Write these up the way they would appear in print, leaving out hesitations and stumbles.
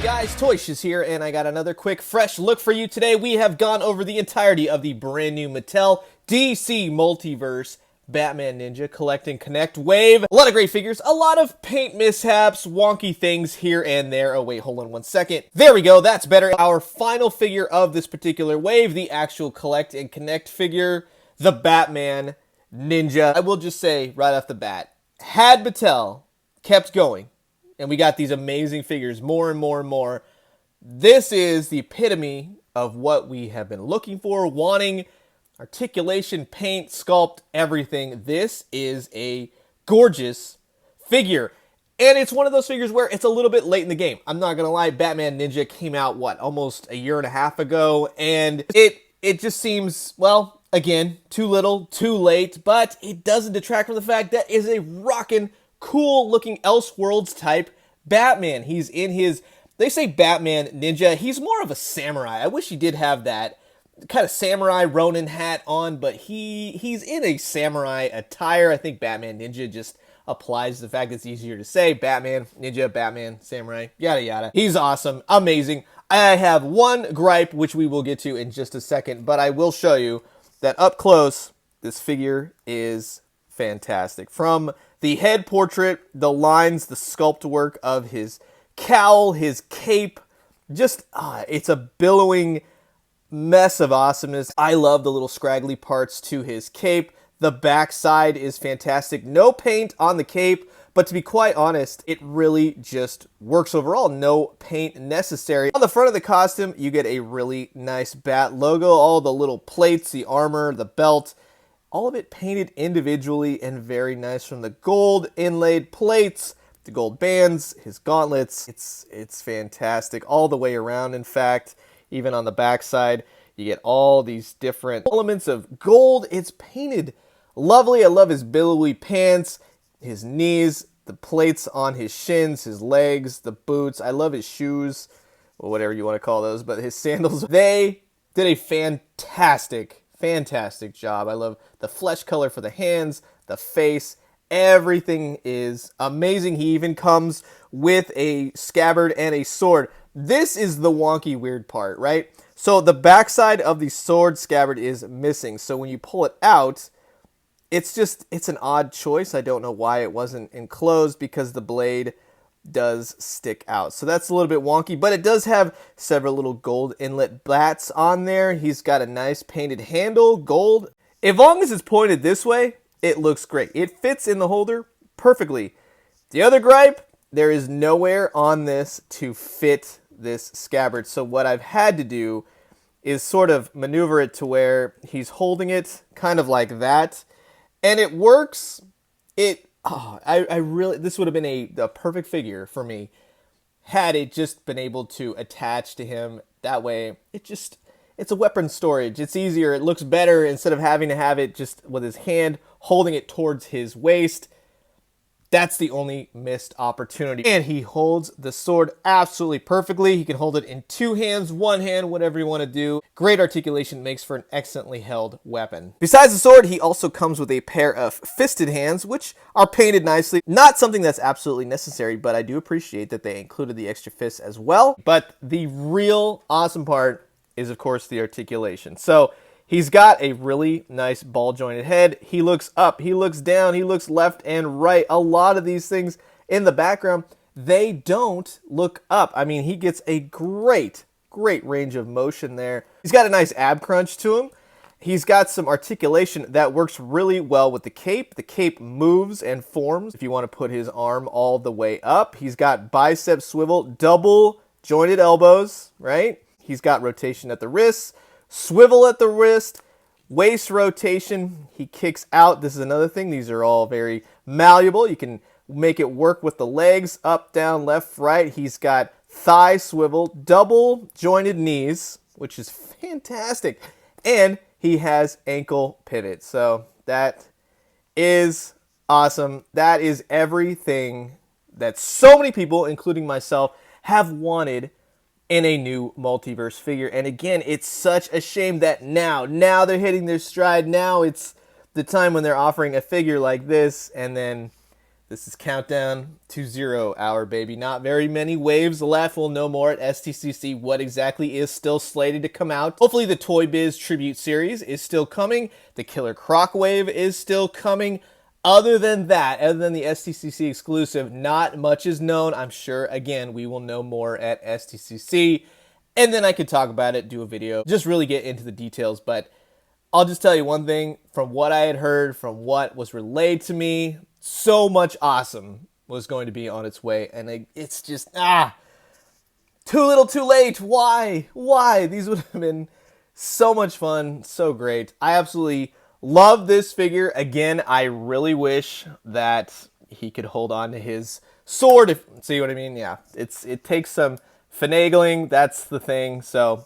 guys, ToyShiz here, and I got another quick, fresh look for you today. We have gone over the entirety of the brand new Mattel DC Multiverse Batman Ninja Collect and Connect wave. A lot of great figures, a lot of paint mishaps, wonky things here and there. Oh wait, hold on one second. There we go, that's better. Our final figure of this particular wave, the actual Collect and Connect figure, the Batman Ninja. I will just say right off the bat, had Mattel kept going, and we got these amazing figures, more and more and more, this is the epitome of what we have been looking for, wanting. Articulation, paint, sculpt, everything. This is a gorgeous figure. And it's one of those figures where it's a little bit late in the game. I'm not going to lie, Batman Ninja came out, what, almost a year and a half ago, and it just seems, well, again, too little, too late, but it doesn't detract from the fact that is a rockin' cool looking Elseworlds type Batman. He's in his, they say Batman Ninja, he's more of a samurai. I wish he did have that kind of samurai Ronin hat on, but he's in a samurai attire. I think Batman Ninja just applies the fact that it's easier to say. Batman, Ninja, Batman, Samurai, yada yada. He's awesome, amazing. I have one gripe, which we will get to in just a second, but I will show you that up close, this figure is fantastic. From the head portrait, the lines, the sculpt work of his cowl, his cape, just, it's a billowing mess of awesomeness. I love the little scraggly parts to his cape. The backside is fantastic. No paint on the cape, but to be quite honest, it really just works overall. No paint necessary. On the front of the costume, you get a really nice bat logo. All the little plates, the armor, the belt, all of it painted individually and very nice, from the gold inlaid plates, the gold bands, his gauntlets. It's fantastic all the way around. In fact, even on the backside, you get all these different elements of gold. It's painted lovely. I love his billowy pants, his knees, the plates on his shins, his legs, the boots. I love his shoes, or whatever you want to call those, but his sandals. They did a fantastic job. I love the flesh color for the hands, the face. Everything is amazing. He even comes with a scabbard and a sword. This is the wonky, weird part, right? So the backside of the sword scabbard is missing. So when you pull it out, it's an odd choice. I don't know why it wasn't enclosed, because the blade does stick out. So that's a little bit wonky, but it does have several little gold inlet bats on there. He's got a nice painted handle, gold. As long as it's pointed this way, it looks great. It fits in the holder perfectly. The other gripe, there is nowhere on this to fit this scabbard. So what I've had to do is sort of maneuver it to where he's holding it kind of like that. And it works. I really, this would have been the perfect figure for me had it just been able to attach to him that way. It's a weapon storage. It's easier. It looks better instead of having to have it just with his hand holding it towards his waist. That's the only missed opportunity. And he holds the sword absolutely perfectly. He can hold it in two hands, one hand, whatever you want to do. Great articulation, makes for an excellently held weapon. Besides the sword, he also comes with a pair of fisted hands, which are painted nicely. Not something that's absolutely necessary, but I do appreciate that they included the extra fists as well. But the real awesome part is, of course, the articulation. So he's got a really nice ball-jointed head. He looks up, he looks down, he looks left and right. A lot of these things in the background, they don't look up. I mean, he gets a great range of motion there. He's got a nice ab crunch to him. He's got some articulation that works really well with the cape. The cape moves and forms if you want to put his arm all the way up. He's got bicep swivel, double jointed elbows, right? He's got rotation at the wrists, swivel at the wrist, waist rotation. He kicks out. This is another thing. These are all very malleable. You can make it work with the legs, up, down, left, right. He's got thigh swivel, double jointed knees, which is fantastic. And he has ankle pivot. So that is awesome. That is everything that so many people, including myself, have wanted in a new Multiverse figure. And again, it's such a shame that now they're hitting their stride. Now it's the time when they're offering a figure like this, and then This is countdown to 0 hour, baby. Not very many waves left. We'll know more at STCC what exactly is still slated to come out. Hopefully the Toy Biz Tribute Series is still coming. The Killer Croc wave is still coming. Other than that, other than the STCC exclusive, not much is known. I'm sure, again, we will know more at STCC. And then I could talk about it, do a video, just really get into the details. But I'll just tell you one thing. From what I had heard, from what was relayed to me, so much awesome was going to be on its way. And it's just, too little too late. Why? Why? These would have been so much fun, so great. I absolutely love this figure. Again, I really wish that he could hold on to his sword. See what I mean? Yeah, it takes some finagling, that's the thing. So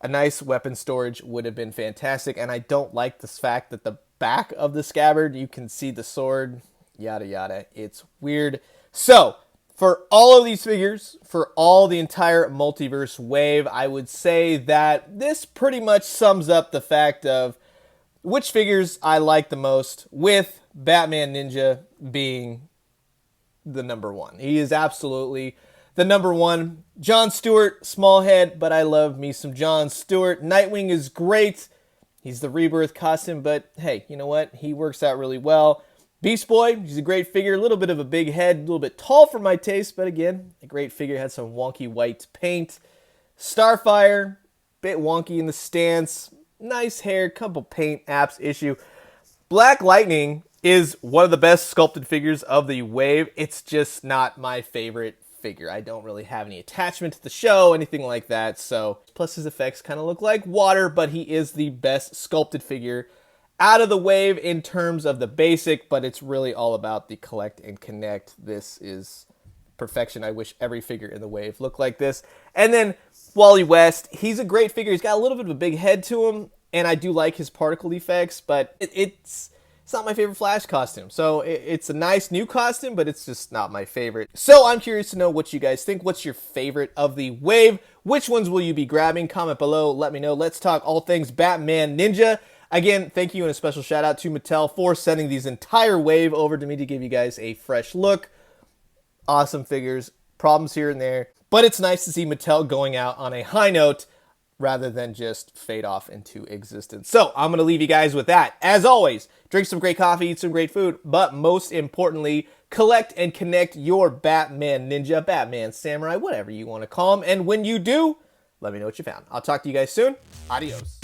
a nice weapon storage would have been fantastic. And I don't like this fact that the back of the scabbard, you can see the sword, yada yada. It's weird. So for all of these figures, for all the entire Multiverse wave, I would say that this pretty much sums up the fact of which figures I like the most, with Batman Ninja being the number one. He is absolutely the number one. John Stewart, small head, but I love me some John Stewart. Nightwing is great. He's the Rebirth costume, but hey, you know what? He works out really well. Beast Boy, he's a great figure. A little bit of a big head, a little bit tall for my taste, but again, a great figure. Had some wonky white paint. Starfire, bit wonky in the stance. Nice hair, couple paint apps issue. Black Lightning is one of the best sculpted figures of the wave. It's just not my favorite figure. I don't really have any attachment to the show, anything like that. So, plus his effects kind of look like water, but he is the best sculpted figure out of the wave in terms of the basic, but it's really all about the collect and connect. This is perfection. I wish every figure in the wave looked like this. And then Wally West, he's a great figure. He's got a little bit of a big head to him, and I do like his particle effects, but it's not my favorite Flash costume. So it's a nice new costume, but it's just not my favorite. So I'm curious to know what you guys think. What's your favorite of the wave? Which ones will you be grabbing? Comment below. Let me know. Let's talk all things Batman Ninja. Again, thank you and a special shout out to Mattel for sending these entire wave over to me to give you guys a fresh look. Awesome figures, problems here and there, but it's nice to see Mattel going out on a high note rather than just fade off into existence. So I'm going to leave you guys with that. As always, drink some great coffee, eat some great food, but most importantly, collect and connect your Batman Ninja, Batman Samurai, whatever you want to call him. And when you do, let me know what you found. I'll talk to you guys soon. Adios.